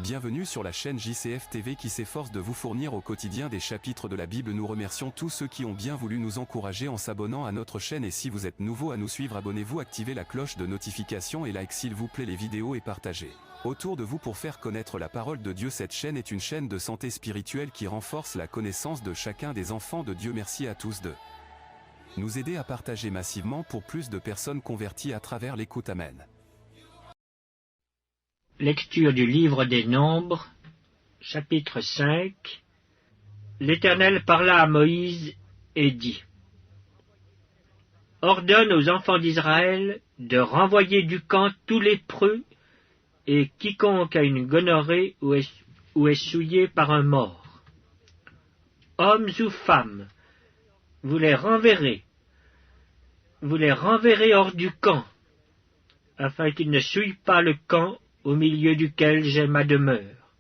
Bienvenue sur la chaîne JCF TV qui s'efforce de vous fournir au quotidien des chapitres de la Bible. Nous remercions tous ceux qui ont bien voulu nous encourager en s'abonnant à notre chaîne, et si vous êtes nouveau à nous suivre, abonnez-vous, activez la cloche de notification et like s'il vous plaît les vidéos et partagez autour de vous pour faire connaître la parole de Dieu. Cette chaîne est une chaîne de santé spirituelle qui renforce la connaissance de chacun des enfants de Dieu. Merci à tous de nous aider à partager massivement pour plus de personnes converties à travers l'écoute. Amen. Lecture du livre des Nombres, chapitre 5. L'Éternel parla à Moïse et dit : Ordonne aux enfants d'Israël de renvoyer du camp tous lépreux et quiconque a une gonorrhée ou est souillé par un mort. Hommes ou femmes, vous les renverrez hors du camp, afin qu'ils ne souillent pas le camp au milieu duquel j'ai ma demeure.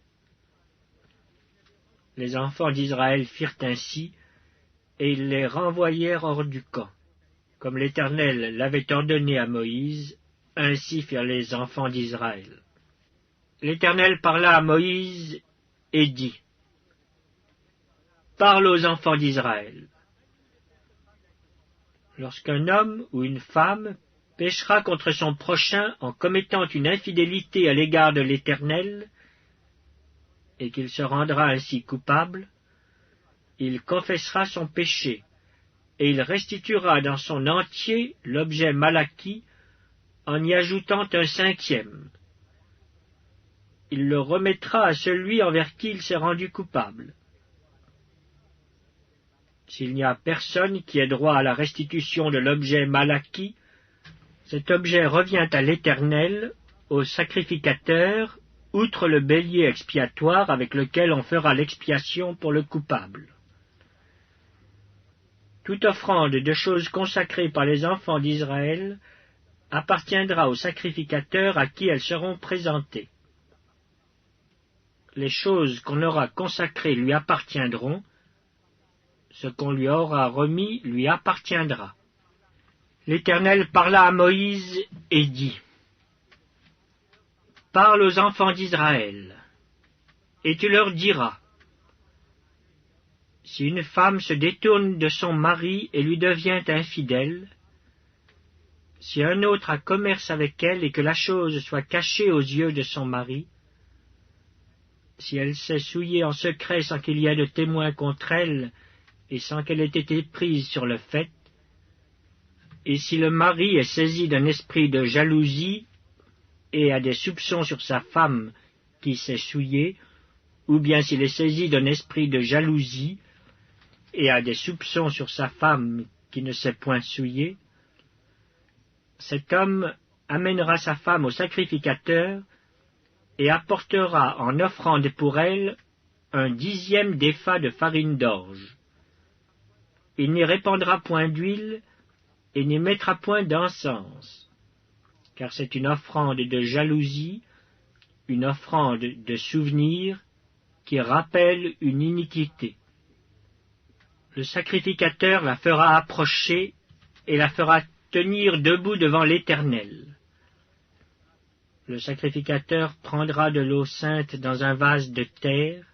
Les enfants d'Israël firent ainsi, et ils les renvoyèrent hors du camp. Comme l'Éternel l'avait ordonné à Moïse, ainsi firent les enfants d'Israël. L'Éternel parla à Moïse et dit : Parle aux enfants d'Israël. Lorsqu'un homme ou une femme péchera contre son prochain en commettant une infidélité à l'égard de l'Éternel, et qu'il se rendra ainsi coupable, il confessera son péché, et il restituera dans son entier l'objet mal acquis, en y ajoutant un cinquième. Il le remettra à celui envers qui il s'est rendu coupable. S'il n'y a personne qui ait droit à la restitution de l'objet mal acquis, cet objet revient à l'Éternel, au sacrificateur, outre le bélier expiatoire avec lequel on fera l'expiation pour le coupable. Toute offrande de choses consacrées par les enfants d'Israël appartiendra au sacrificateur à qui elles seront présentées. Les choses qu'on aura consacrées lui appartiendront, ce qu'on lui aura remis lui appartiendra. L'Éternel parla à Moïse et dit : Parle aux enfants d'Israël, et tu leur diras : Si une femme se détourne de son mari et lui devient infidèle, si un autre a commerce avec elle et que la chose soit cachée aux yeux de son mari, si elle s'est souillée en secret sans qu'il y ait de témoin contre elle et sans qu'elle ait été prise sur le fait, et si le mari est saisi d'un esprit de jalousie et a des soupçons sur sa femme qui s'est souillée, ou bien s'il est saisi d'un esprit de jalousie et a des soupçons sur sa femme qui ne s'est point souillée, cet homme amènera sa femme au sacrificateur et apportera en offrande pour elle un 10e d'épha de farine d'orge. Il n'y répandra point d'huile et n'y mettra point d'encens, car c'est une offrande de jalousie, une offrande de souvenir qui rappelle une iniquité. Le sacrificateur la fera approcher et la fera tenir debout devant l'Éternel. Le sacrificateur prendra de l'eau sainte dans un vase de terre,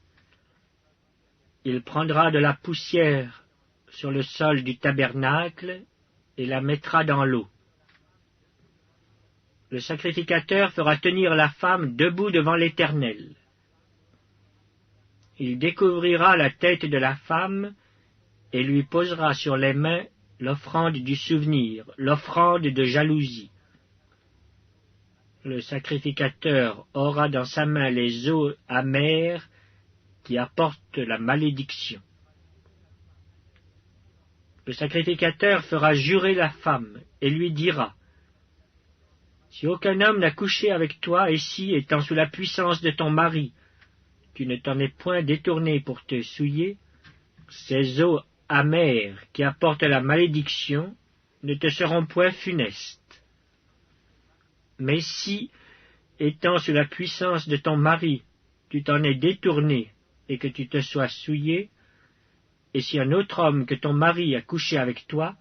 il prendra de la poussière sur le sol du tabernacle et la mettra dans l'eau. Le sacrificateur fera tenir la femme debout devant l'Éternel. Il découvrira la tête de la femme et lui posera sur les mains l'offrande du souvenir, l'offrande de jalousie. Le sacrificateur aura dans sa main les eaux amères qui apportent la malédiction. Le sacrificateur fera jurer la femme et lui dira : Si aucun homme n'a couché avec toi, et si, étant sous la puissance de ton mari, tu ne t'en es point détourné pour te souiller, ces eaux amères qui apportent la malédiction ne te seront point funestes. Mais si, étant sous la puissance de ton mari, tu t'en es détourné et que tu te sois souillé, et si un autre homme que ton mari a couché avec toi,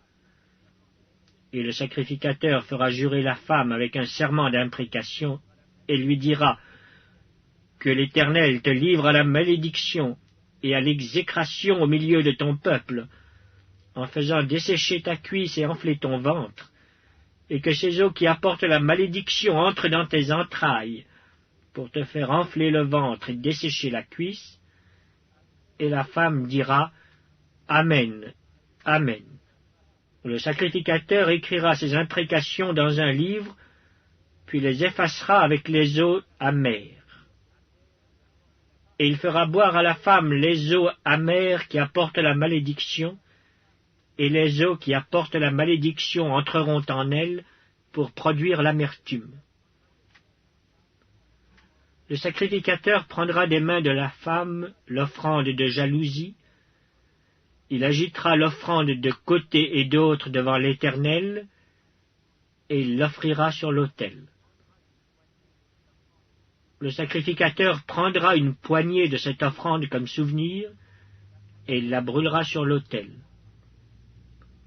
et le sacrificateur fera jurer la femme avec un serment d'imprécation, et lui dira : que l'Éternel te livre à la malédiction et à l'exécration au milieu de ton peuple, en faisant dessécher ta cuisse et enfler ton ventre, et que ces eaux qui apportent la malédiction entrent dans tes entrailles, pour te faire enfler le ventre et dessécher la cuisse, et la femme dira « Amen, Amen ». Le sacrificateur écrira ces imprécations dans un livre, puis les effacera avec les eaux amères. Et il fera boire à la femme les eaux amères qui apportent la malédiction, et les eaux qui apportent la malédiction entreront en elle pour produire l'amertume. Le sacrificateur prendra des mains de la femme l'offrande de jalousie, il agitera l'offrande de côté et d'autre devant l'Éternel, et il l'offrira sur l'autel. Le sacrificateur prendra une poignée de cette offrande comme souvenir, et il la brûlera sur l'autel.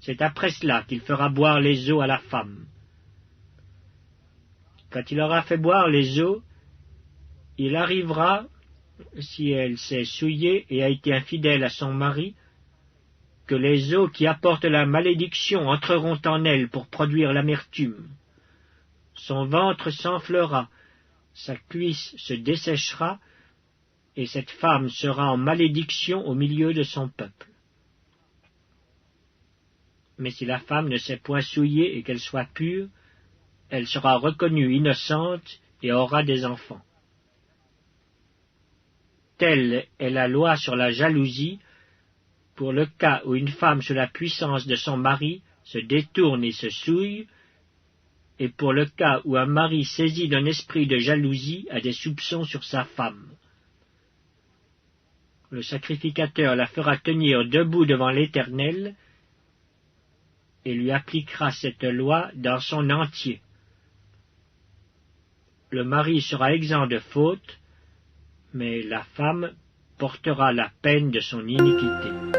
C'est après cela qu'il fera boire les eaux à la femme. Quand il aura fait boire les eaux, il arrivera, si elle s'est souillée et a été infidèle à son mari, que les eaux qui apportent la malédiction entreront en elle pour produire l'amertume. Son ventre s'enflera, sa cuisse se desséchera, et cette femme sera en malédiction au milieu de son peuple. Mais si la femme ne s'est point souillée et qu'elle soit pure, elle sera reconnue innocente et aura des enfants. Telle est la loi sur la jalousie, pour le cas où une femme sous la puissance de son mari se détourne et se souille, et pour le cas où un mari saisi d'un esprit de jalousie a des soupçons sur sa femme. Le sacrificateur la fera tenir debout devant l'Éternel, et lui appliquera cette loi dans son entier. Le mari sera exempt de faute, mais la femme portera la peine de son iniquité.